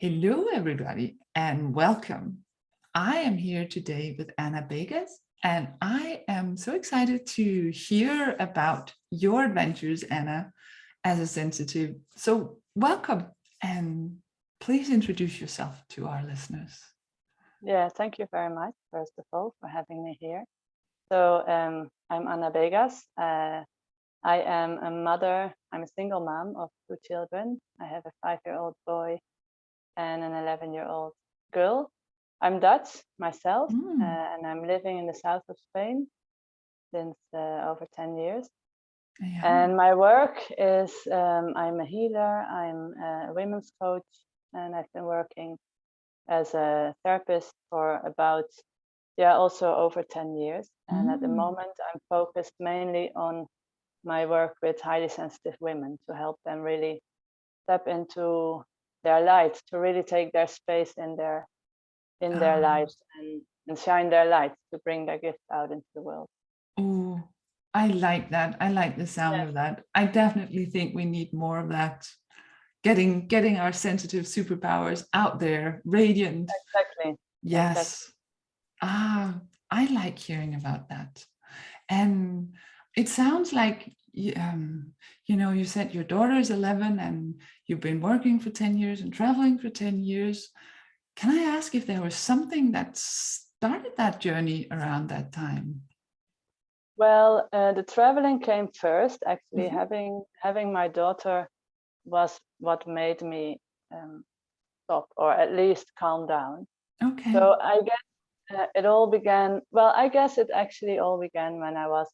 Hello, everybody, and welcome. I am here today with Anna Begas, and I am so excited to hear about your adventures, Anna, as a sensitive. So, welcome, and please introduce yourself to our listeners. Yeah, thank you very much, first of all, for having me here. So I'm Anna Begas. I am a mother. I'm a single mom of two children. I have a 5-year-old boy and an 11-year-old girl. I'm Dutch myself, and I'm living in the south of Spain since over 10 years. Yeah. And my work is I'm a healer, I'm a women's coach, and I've been working as a therapist for about also over 10 years. And at the moment, I'm focused mainly on my work with highly sensitive women to help them really step into their light, to really take their space in their lives and shine their light to bring their gift out into the world. Oh, I like that. I like the sound of that. I definitely think we need more of that. Getting our sensitive superpowers out there, radiant. Exactly. Yes. Exactly. I like hearing about that. And it sounds like, you said your daughter is 11 and you've been working for 10 years and traveling for 10 years. Can I ask if there was something that started that journey around that time? Well, the traveling came first. Actually, having my daughter was what made me stop, or at least calm down. Okay. So I guess it all began. Well, I guess it actually all began when I was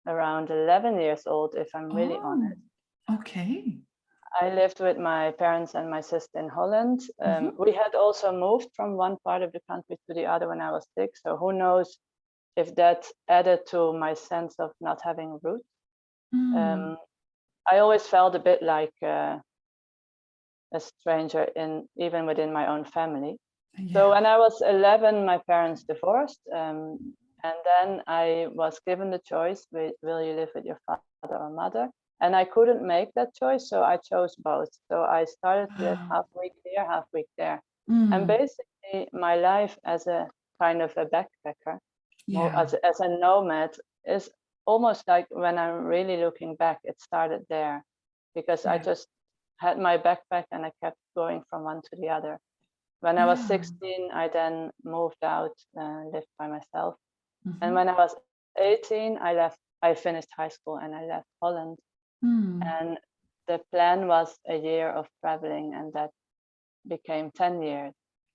around 11 years old, if I'm really honest. Okay. I lived with my parents and my sister in Holland. We had also moved from one part of the country to the other when I was 6. So who knows if that added to my sense of not having roots. I always felt a bit like a stranger even within my own family. Yeah. So when I was 11, my parents divorced. And then I was given the choice, will you live with your father or mother? And I couldn't make that choice, so I chose both. So I started with half week here, half week there. And basically my life as a kind of a backpacker, as a nomad, is almost like, when I'm really looking back, it started there, because I just had my backpack and I kept going from one to the other. When I was 16, I then moved out and lived by myself. And when I was 18, I finished high school and I left Holland. And the plan was a year of traveling, and that became 10 years.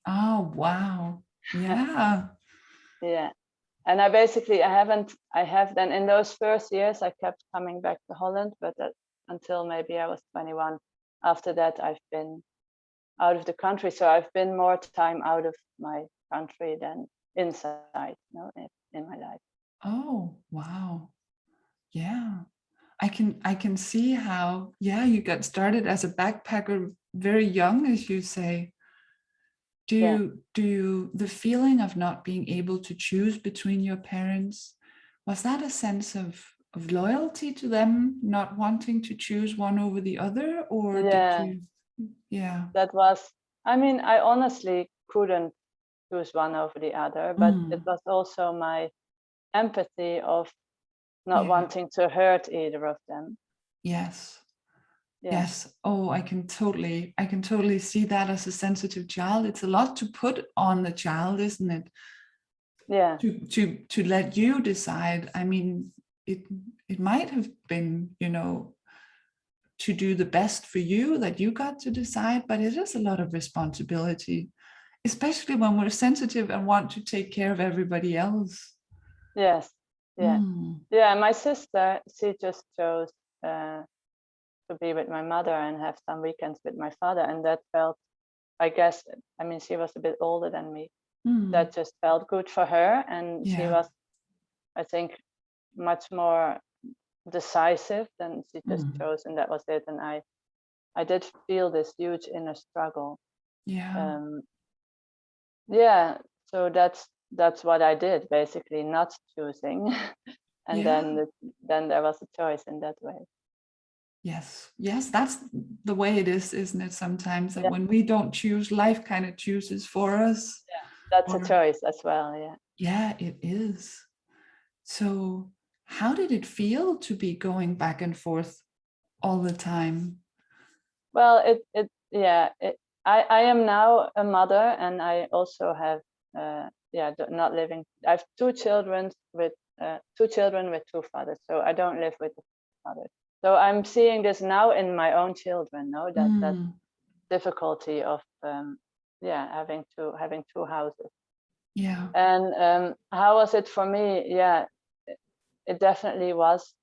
Oh, wow. Yeah. Yeah. And I have then, in those first years, I kept coming back to Holland, but until maybe I was 21. After that, I've been out of the country. So I've been more time out of my country than inside, in my life. Oh, wow. Yeah. I can see how, you got started as a backpacker very young, as you say. The feeling of not being able to choose between your parents, was that a sense of loyalty to them, not wanting to choose one over the other, or did you? Yeah. That was, I honestly couldn't choose one over the other, but it was also my empathy of not wanting to hurt either of them. Yes. Yeah. Yes. Oh, I can totally see that as a sensitive child. It's a lot to put on the child, isn't it? Yeah. To let you decide. I mean, it might have been, to do the best for you, that you got to decide, but it is a lot of responsibility, especially when we're sensitive and want to take care of everybody else. Yes. Yeah. Yeah. My sister, she just chose to be with my mother and have some weekends with my father, and that felt, I guess, she was a bit older than me. That just felt good for her, and she was, I think, much more decisive than she just chose, and that was it. And I did feel this huge inner struggle. So that's what I did, basically, not choosing. And then there was a choice in that way. Yes. Yes, that's the way it is, isn't it? Sometimes that Yeah, when we don't choose, life kind of chooses for us. yeah, that's a Or choice as well. Yeah. yeah, it is. So how did it feel to be going back and forth all the time? Well, yeah, I am now a mother, and I also have, yeah, not living. I have two children with two fathers, so I don't live with the fathers. So I'm seeing this now in my own children, no, that Mm, difficulty of, yeah, having two houses. yeah. And how was it for me? Yeah, it definitely was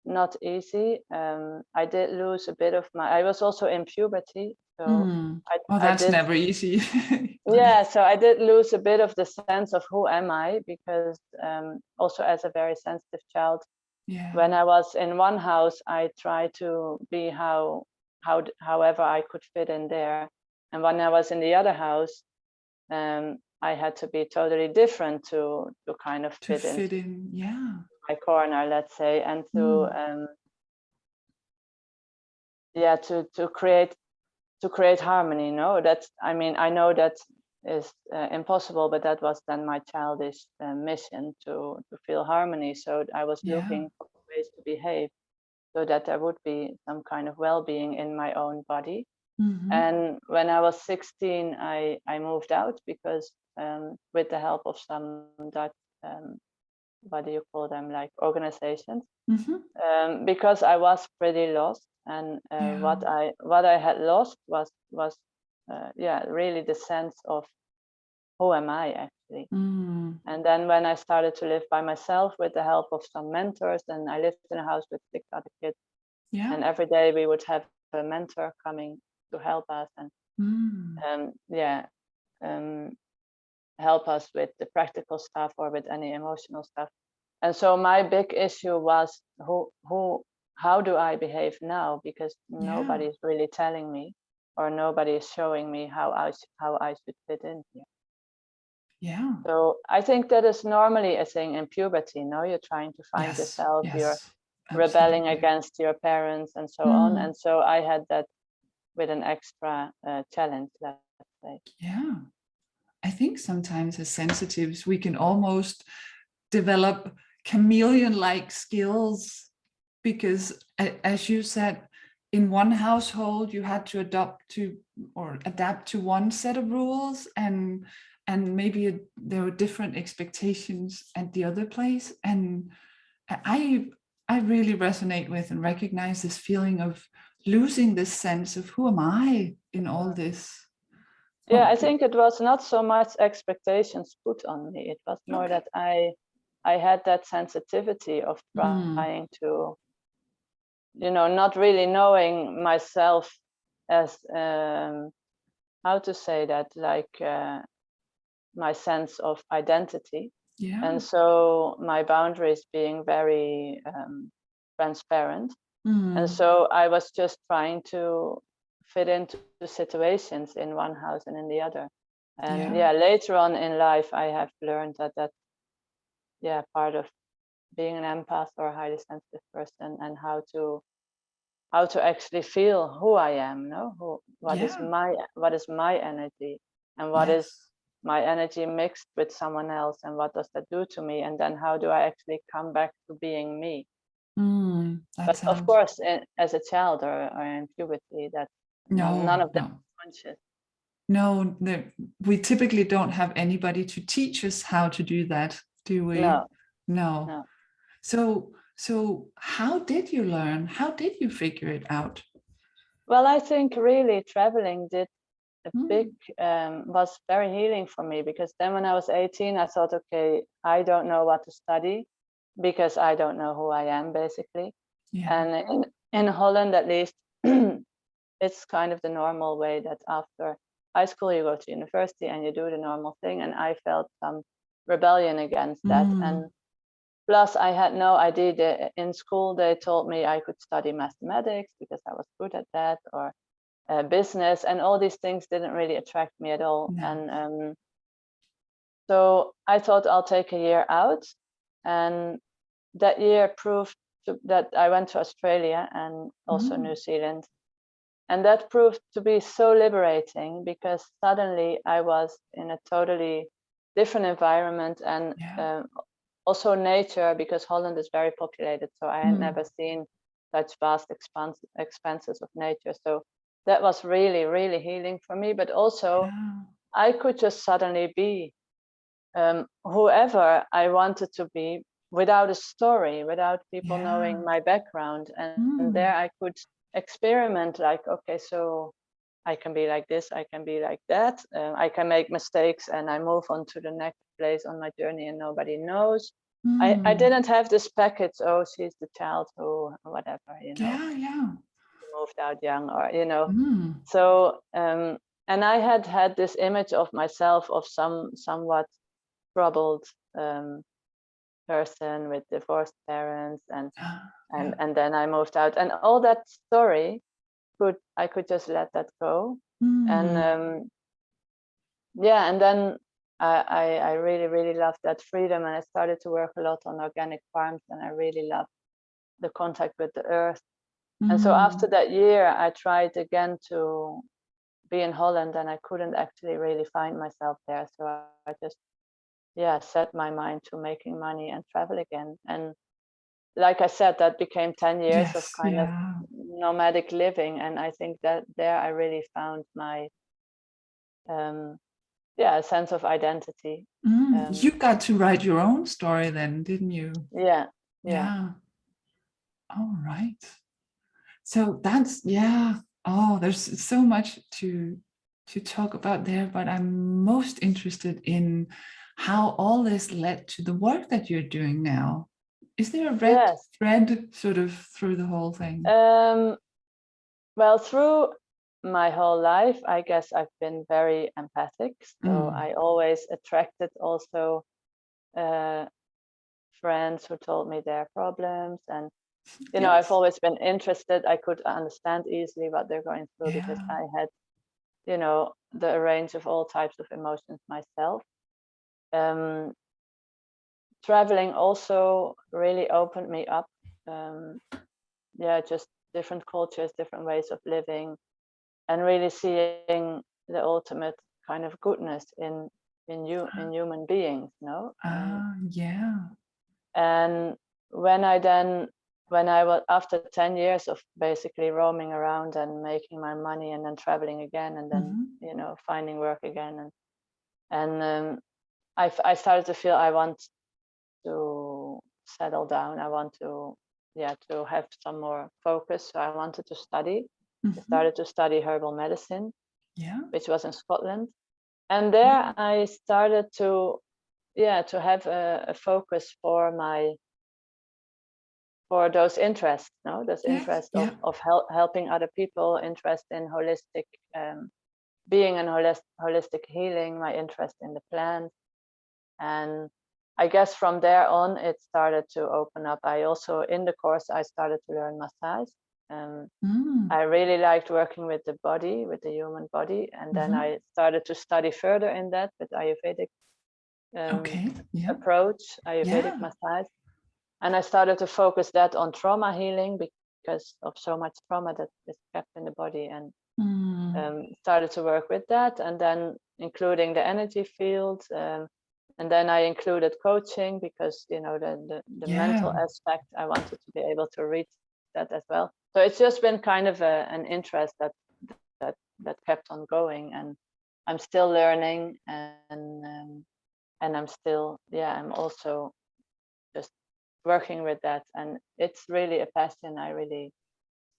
not easy. I did lose a bit of I was also in puberty, so Mm. Oh, I that's did, never easy. But yeah, so I did lose a bit of the sense of who am I, because also as a very sensitive child, yeah. when I was in one house, I tried to be however I could fit in there, and when I was in the other house, I had to be totally different to kind of To fit into fit in. Yeah. my corner, let's say, and to Mm. yeah, to create harmony. No, that's, I mean, I know that is impossible, but that was then my childish mission, to feel harmony. So I was Yeah. looking for ways to behave so that there would be some kind of well-being in my own body. Hmm. And when I was 16, I moved out because, with the help of some Dutch, what do you call them, like organizations, Hmm. because I was pretty lost, and Yeah. what I had lost was yeah, really the sense of who am I actually. Mm. And then when I started to live by myself with the help of some mentors, and I lived in a house with 6 other kids, Yeah. and every day we would have a mentor coming to help us, and Mm. yeah, um, help us with the practical stuff or with any emotional stuff. And so my big issue was, who how do I behave now, because Yeah. nobody is really telling me, or nobody is showing me how I should fit in here. Yeah. So I think that is normally a thing in puberty. No, you're trying to find Yes. yourself, you're Yes. rebelling Absolutely. against your parents and so on. Mm. And so I had that with an extra challenge, let's say. Yeah. I think sometimes as sensitives, we can almost develop chameleon-like skills because, as you said, in one household you had to adopt to or adapt to one set of rules, and maybe there were different expectations at the other place. And I I really resonate with and recognize this feeling of losing this sense of who am I in all this. Yeah, Oh, I think it was not so much expectations put on me. It was more okay. that I had that sensitivity of Mm, trying to, not really knowing myself as, how to say that, like, my sense of identity. yeah. And so my boundaries being very transparent. And Mm, so I was just trying to fit into situations in one house and in the other. And yeah. yeah, later on in life, I have learned that, yeah, part of being an empath or a highly sensitive person, and how to actually feel who I am, no? Yeah. What is my energy, and what is Yes. my energy mixed with someone else, and what does that do to me? And then how do I actually come back to being me? That But of sounds course, as a child, or in puberty, that none no, of that no, is conscious. no. We typically don't have anybody to teach us how to do that, do we? No, No. no. So how did you learn? How did you figure it out? Well, I think really traveling did a big Mm, was very healing for me, because then when I was 18, I thought, okay, I don't know what to study because I don't know who I am, basically. yeah. And in Holland, at least, it's kind of the normal way that after high school you go to university and you do the normal thing. And I felt some rebellion against that. Mm, And plus, I had no idea that in school they told me I could study mathematics because I was good at that, or business, and all these things didn't really attract me at all. no. And so I thought I'll take a year out, and that year proved that I went to Australia and also Mm. New Zealand. And that proved to be so liberating, because suddenly I was in a totally different environment, and Yeah. also nature, because Holland is very populated. So I had Mm. never seen such vast expanses of nature. So that was really, really healing for me. But also, Yeah. I could just suddenly be whoever I wanted to be, without a story, without people knowing Yeah. my background. And Mm. there I could experiment, like, okay, so I can be like this, I can be like that, I can make mistakes and I move on to the next place on my journey and nobody knows. I Mm. didn't have this package, oh, she's the child who, whatever, Yeah. Yeah. moved out young, or. Mm. So and I had this image of myself of somewhat troubled person with divorced parents, and Ah, and yeah. and then I moved out, and all that story I could just let that go. And Mm. yeah, and then I really, really loved that freedom, and I started to work a lot on organic farms, and I really loved the contact with the earth. And so after Mm. that year, I tried again to be in Holland, and I couldn't actually really find myself there. So I just, yeah, set my mind to making money and travel again. And like I said, that became 10 years of Yes. kind of Yeah. nomadic living. And I think that there I really found my, um, yeah, a sense of identity. Mm. Um, You got to write your own story then, didn't you? yeah, yeah, Yeah. All right. So that's, yeah. Oh, there's so much to talk about there, but I'm most interested in how all this led to the work that you're doing now. Is there a red yes. thread sort of through the whole thing? Um, well, through my whole life, I guess I've been very empathic. So Mm. I always attracted also uh, friends who told me their problems. And, I've Yes. always been interested. I could understand easily what they're going through, because Yeah. I had, the range of all types of emotions myself. Um, Traveling also really opened me up. Um, yeah, just different cultures, different ways of living, and really seeing the ultimate kind of goodness in human beings, Yeah. and when I was, after 10 years of basically roaming around and making my money and then traveling again, and then Hmm. finding work again, and I started to feel I want to settle down. I want to, yeah, to have some more focus. So I wanted to study. I Hmm. started to study herbal medicine, Yeah. which was in Scotland. And there I started to, yeah, to have a focus for those interests, no, those Yes. interests Yeah. of helping other people, interest in holistic being and holistic healing, my interest in the plant. And I guess from there on, it started to open up. I also, in the course, I started to learn massage. Um, Mm. I really liked working with the body, with the human body. And then Hmm. I started to study further in that with Ayurvedic um, Okay. Yeah. approach, Ayurvedic Yeah. massage. And I started to focus that on trauma healing, because of so much trauma that is kept in the body, and Mm. started to work with that, and then including the energy field. And then I included coaching, because the mental Yeah. aspect, I wanted to be able to reach that as well. So it's just been kind of an interest that that kept on going, and I'm still learning, and I'm still, yeah, I'm also just working with that, and it's really a passion. I really,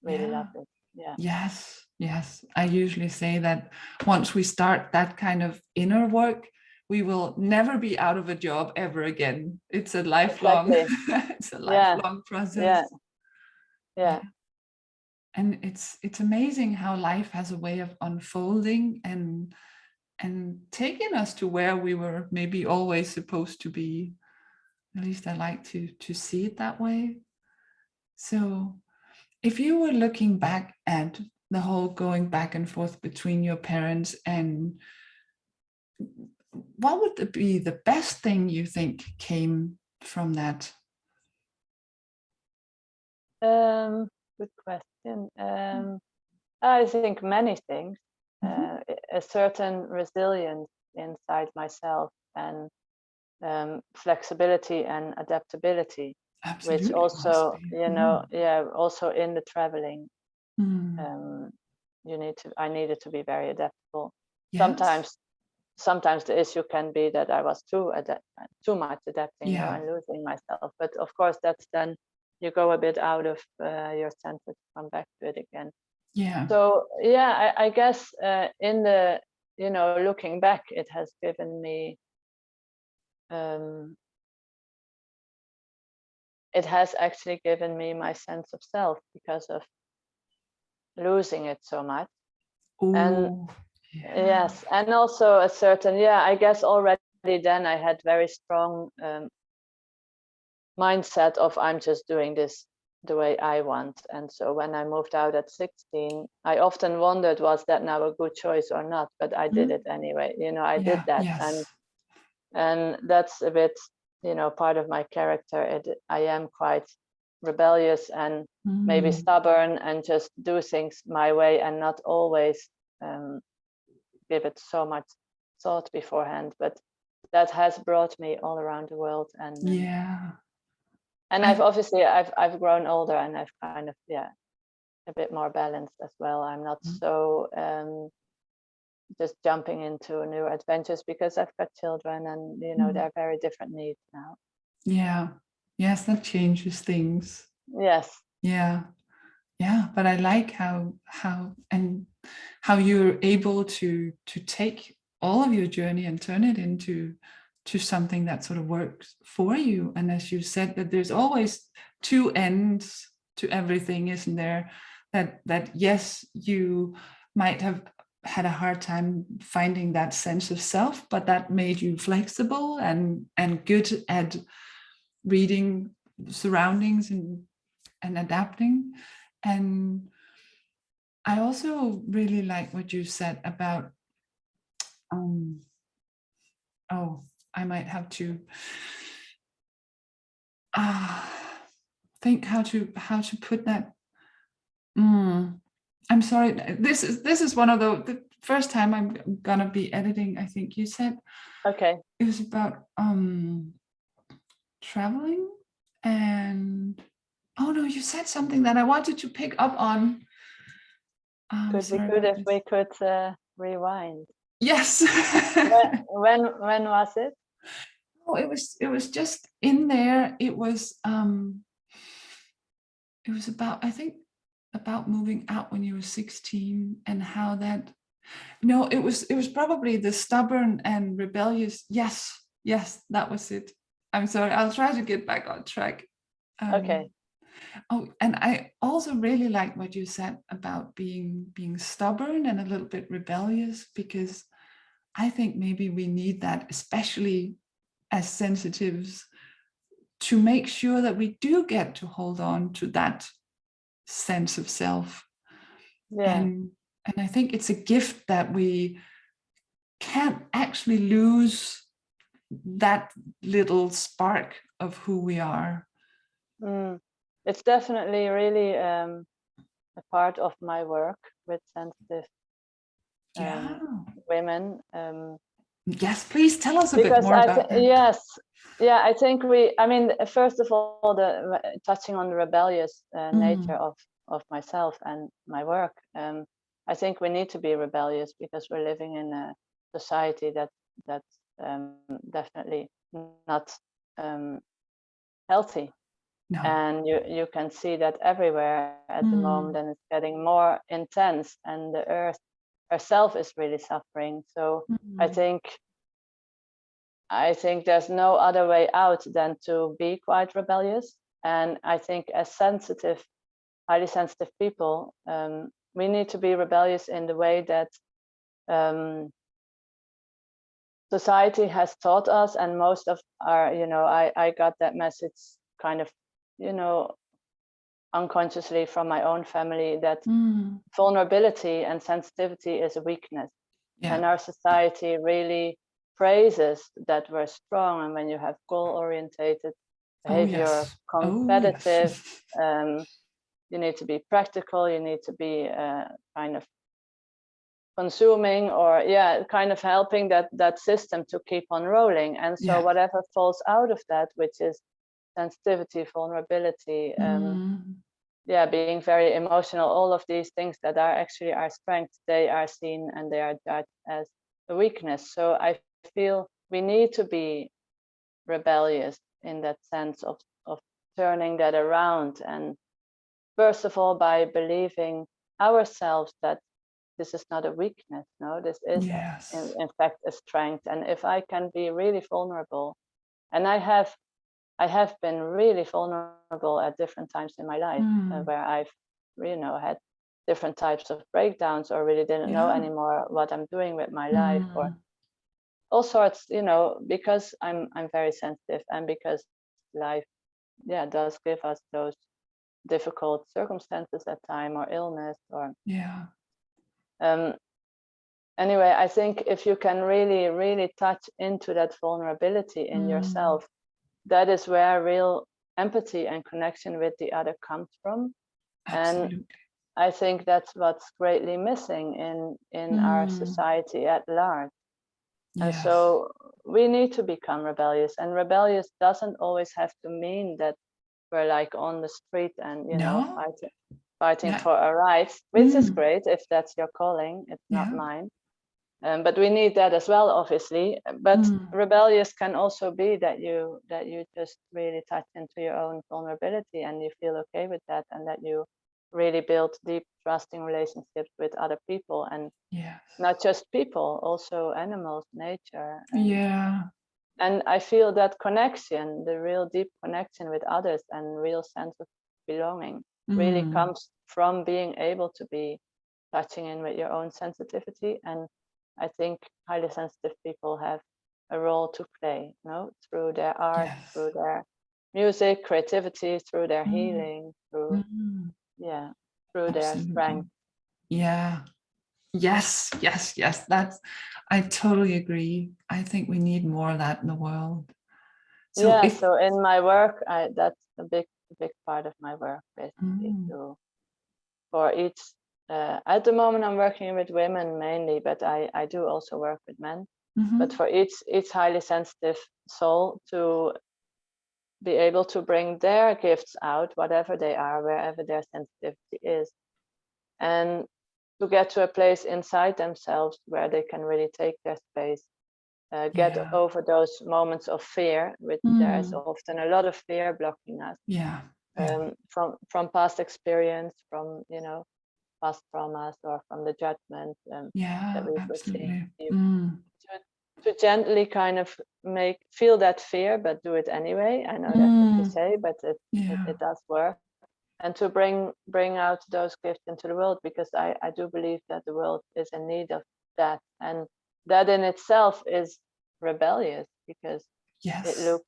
really love Yeah. it. Yeah, Yes. Yes. I usually say that once we start that kind of inner work, we will never be out of a job ever again. It's a lifelong, exactly. it's a Yeah, lifelong yeah, process. Yeah. yeah, And it's amazing how life has a way of unfolding and taking us to where we were maybe always supposed to be. At least I like to see it that way. So if you were looking back at the whole going back and forth between your parents, and what would be the best thing you think came from that? Good question. I think many things. A certain resilience inside myself, and flexibility and adaptability, which Absolutely must also, be. also in the traveling, Mm. I needed to be very adaptable. Yes. Sometimes the issue can be that I was too much adapting, Yeah. and losing myself. But of course, that's then you go a bit out of your center to come back to it again. Yeah. So yeah, I guess in the looking back, it has given me it has actually given me my sense of self because of losing it so much. And Oh, yeah. yes, and also a certain, I guess already then I had very strong mindset of I'm just doing this the way I want. And so when I moved out at 16, I often wondered, was that now a good choice or not? But I did it anyway. I did Yeah. that, Yes. and that's a bit, part of my character. I am quite rebellious and maybe stubborn, and just do things my way and not always give it so much thought beforehand. But that has brought me all around the world, and Yeah. I've obviously I've grown older, and I've kind of a bit more balanced as well. I'm not so just jumping into new adventures because I've got children, and they're very different needs now. Yeah. Yes, that changes things. Yes. Yeah. Yeah. But I like how you're able to take all of your journey and turn it into something that sort of works for you. And as you said, that there's always two ends to everything, isn't there? That yes, you might have had a hard time finding that sense of self, but that made you flexible and good at reading surroundings and adapting. And I also really like what you said about I might have to think how to put that. I'm sorry. This is one of the first time I'm gonna be editing. I think you said. Okay. It was about traveling, and oh no, you said something that I wanted to pick up on. Could be good if we could rewind. Yes. when was it? Oh, it was just in there. It was about, I think, about moving out when you were 16, and how that, no, it was probably the stubborn and rebellious. Yes, that was it. I'm sorry, I'll try to get back on track. Okay. Oh, and I also really like what you said about being stubborn and a little bit rebellious, because I think maybe we need that, especially as sensitives, to make sure that we do get to hold on to that sense of self. Yeah. And I think it's a gift that we can't actually lose that little spark of who we are. It's definitely really a part of my work with sensitive women. Yes, please tell us a bit Because more about that. yes, I think first of all, touching on the rebellious nature of myself and my work. I think we need to be rebellious because we're living in a society that's definitely not healthy. No. And you can see that everywhere at the moment, and it's getting more intense, and the earth herself is really suffering. So I think there's no other way out than to be quite rebellious. And I think as highly sensitive people, we need to be rebellious in the way that society has taught us. And most of our, I got that message kind of, unconsciously from my own family, that vulnerability and sensitivity is a weakness. Yeah. And our society really praises that we're strong, and when you have goal-orientated behavior, competitive, you need to be practical, you need to be kind of consuming, or kind of helping that system to keep on rolling. And so Yeah. whatever falls out of that, which is sensitivity, vulnerability, being very emotional, all of these things that are actually our strengths, they are seen and they are judged as a weakness. So I feel we need to be rebellious in that sense of turning that around. And first of all, by believing ourselves that this is not a weakness, no, this is Yes. in fact a strength. And if I can be really vulnerable, and I have been really vulnerable at different times in my life, where I've had different types of breakdowns, or really didn't know Yeah. anymore what I'm doing with my life, or all sorts, because I'm very sensitive, and because life does give us those difficult circumstances at time, or illness, or Yeah. Anyway, I think if you can really, really touch into that vulnerability in yourself, that is where real empathy and connection with the other comes from. Absolutely. And I think that's what's greatly missing in our society at large. And Yes. so we need to become rebellious. And rebellious doesn't always have to mean that we're like on the street and, No. fighting Yeah. for our rights, which is great if that's your calling. It's not Yeah. mine. But we need that as well, obviously. But rebellious can also be that you just really touch into your own vulnerability, and you feel okay with that, and that you really build deep, trusting relationships with other people, and Yes. not just people, also animals, nature. Yeah. And I feel that connection, the real deep connection with others, and real sense of belonging, really comes from being able to be touching in with your own sensitivity. And I think highly sensitive people have a role to play, through their art, Yes. through their music, creativity, through their healing, through through their Absolutely. strength. Yeah. Yes. Yes. Yes. I totally agree. I think we need more of that in the world. So if So in my work, that's a big part of my work, basically, for each. At the moment, I'm working with women mainly, but I do also work with men. But for each highly sensitive soul to be able to bring their gifts out, whatever they are, wherever their sensitivity is, and to get to a place inside themselves where they can really take their space, get over those moments of fear, which there is often a lot of fear blocking us, from past experience, from past traumas, or from the judgment that we've received. absolutely. To gently kind of feel that fear, but do it anyway. I know that's a cliche, but it does work. And to bring out those gifts into the world, because I do believe that the world is in need of that, and that in itself is rebellious, because it Yes.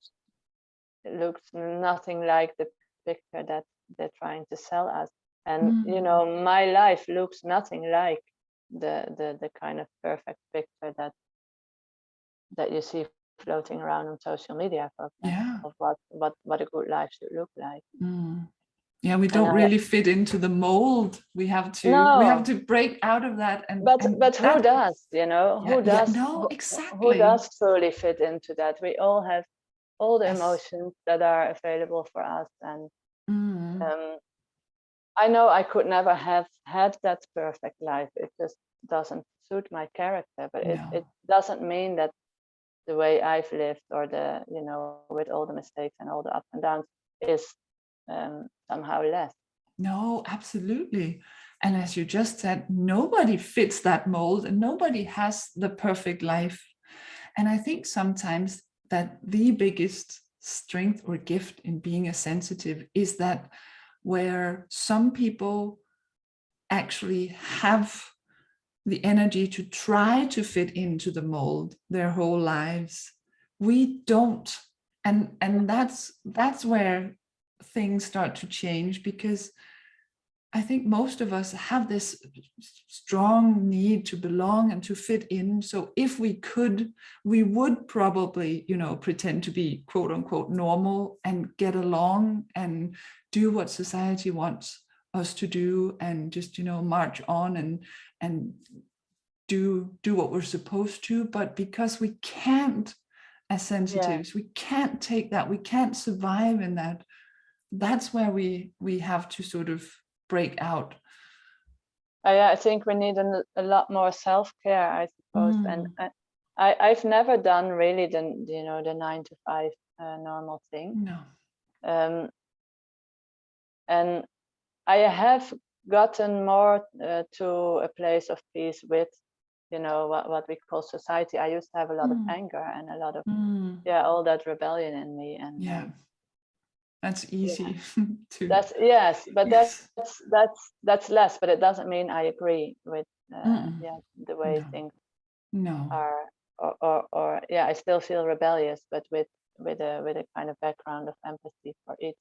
looks nothing like the picture that they're trying to sell us. And my life looks nothing like the kind of perfect picture that you see floating around on social media, for example, of what a good life should look like. Yeah, we don't really fit into the mold. We have to break out of that, but who does? No, Who exactly. does truly fit into that? We all have all the emotions that are available for us, and I know I could never have had that perfect life. It just doesn't suit my character. But it doesn't mean that the way I've lived, or with all the mistakes and all the ups and downs, is somehow less. No, absolutely. And as you just said, nobody fits that mold, and nobody has the perfect life. And I think sometimes that the biggest strength or gift in being a sensitive is that where some people actually have the energy to try to fit into the mold their whole lives, we don't. And that's where things start to change, because I think most of us have this strong need to belong and to fit in. So if we could, we would probably, pretend to be quote unquote normal and get along and do what society wants. us to do, and just, you know, march on and do what we're supposed to. But because we can't, as Yeah. sensitives, we can't take that, we can't survive in that. That's where we have to sort of break out. Yeah, I think we need a lot more self-care, I suppose. And Mm, I've never done really the 9 to 5 normal thing. no. Um, and I have gotten more to a place of peace with, what we call society. I used to have a lot of Mm, anger and a lot of, mm, all that rebellion in me. And yeah, that's yeah, easy to. that's, yes, but Yes. that's less, but it doesn't mean I agree with, Mm-mm. yeah, the way No, things no. are, or yeah, I still feel rebellious, but with a kind of background of empathy for each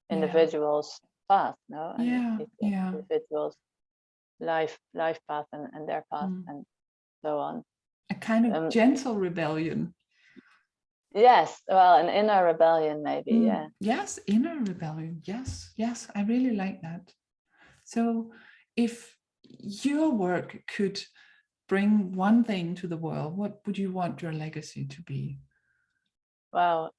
Yeah, individual's path, no, and yeah, each yeah. individual's life path, and their path, Mm. and so on. A kind of Um, gentle rebellion. yes, well, an inner rebellion, maybe, yeah. Yes, inner rebellion. Yes, yes, I really like that. So, if your work could bring one thing to the world, what would you want your legacy to be? Wow.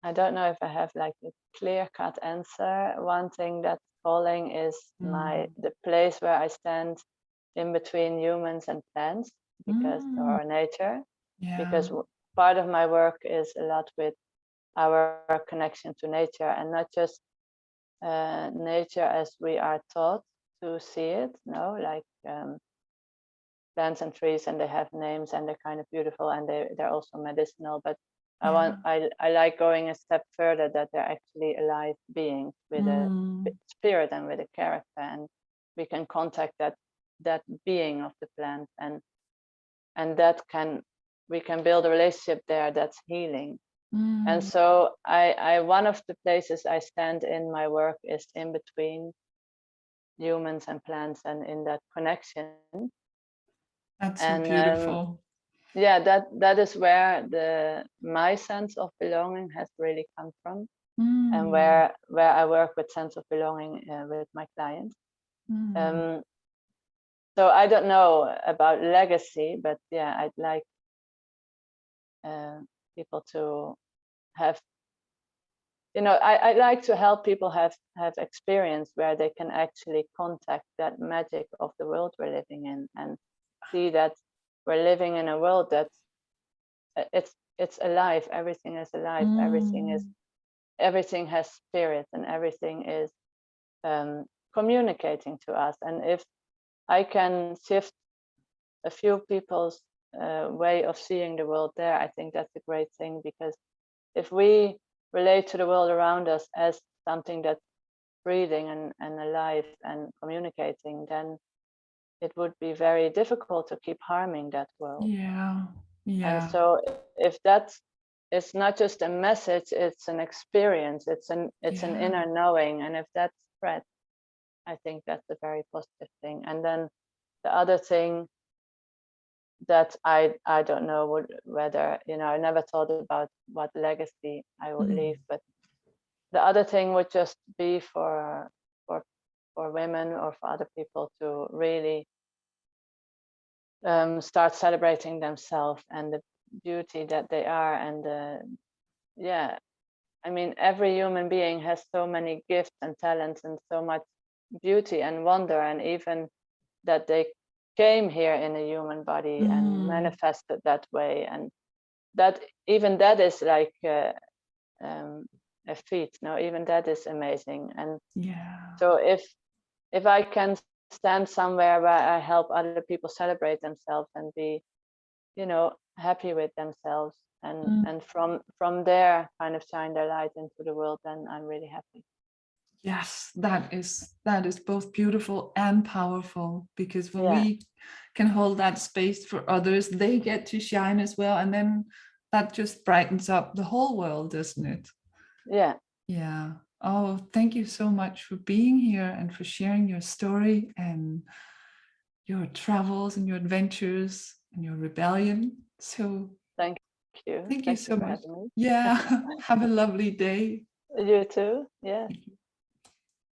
I don't know if I have like a clear-cut answer. One thing that's calling is Mm. the place where I stand in between humans and plants, Mm. or nature, Yeah. because part of my work is a lot with our connection to nature, and not just nature as we are taught to see it, no, like plants and trees, and they have names, and they're kind of beautiful, and they're also medicinal. But Yeah. I like going a step further, that they're actually alive beings with a Mm. spirit and with a character, and we can contact that being of the plant, and that can we can build a relationship there that's healing. And Mm. so I one of the places I stand in my work is in between humans and plants, and in that connection. That's so And beautiful. yeah, that is where my sense of belonging has really come from, and Mm. where I work with sense of belonging with my clients. Mm. um, so I don't know about legacy, but yeah, I'd like uh, people to have, I like to help people have experience where they can actually contact that magic of the world we're living in, and see that we're living in a world that's it's alive. Everything is alive. Mm. Everything has spirit, and everything is um, communicating to us. And if I can shift a few people's way of seeing the world there, I think that's a great thing, because if we relate to the world around us as something that's breathing and alive and communicating, then it would be very difficult to keep harming that world. Yeah. And Yeah. so if that is not just a message, it's an experience, it's an Yeah. inner knowing. And if that spreads, I think that's a very positive thing. And then the other thing that I don't know whether, I never thought about what legacy I would leave, Mm. but the other thing would just be for for women or for other people to really start celebrating themselves and the beauty that they are. And yeah, I mean, every human being has so many gifts and talents and so much beauty and wonder, and even that they came here in a human body and Mm. manifested that way. And that, even that is like um, a feat. No, even that is amazing. And Yeah. so if I can stand somewhere where I help other people celebrate themselves and be, happy with themselves, Mm. and from there kind of shine their light into the world, then I'm really happy. Yes, that is both beautiful and powerful, because when Yeah, we can hold that space for others, they get to shine as well, and then that just brightens up the whole world, doesn't it? yeah. Yeah. Oh, thank you so much for being here and for sharing your story and your travels and your adventures and your rebellion. So Thank you. thank you Thank you so for much. having me. Yeah. Have a lovely day. You too. Yeah.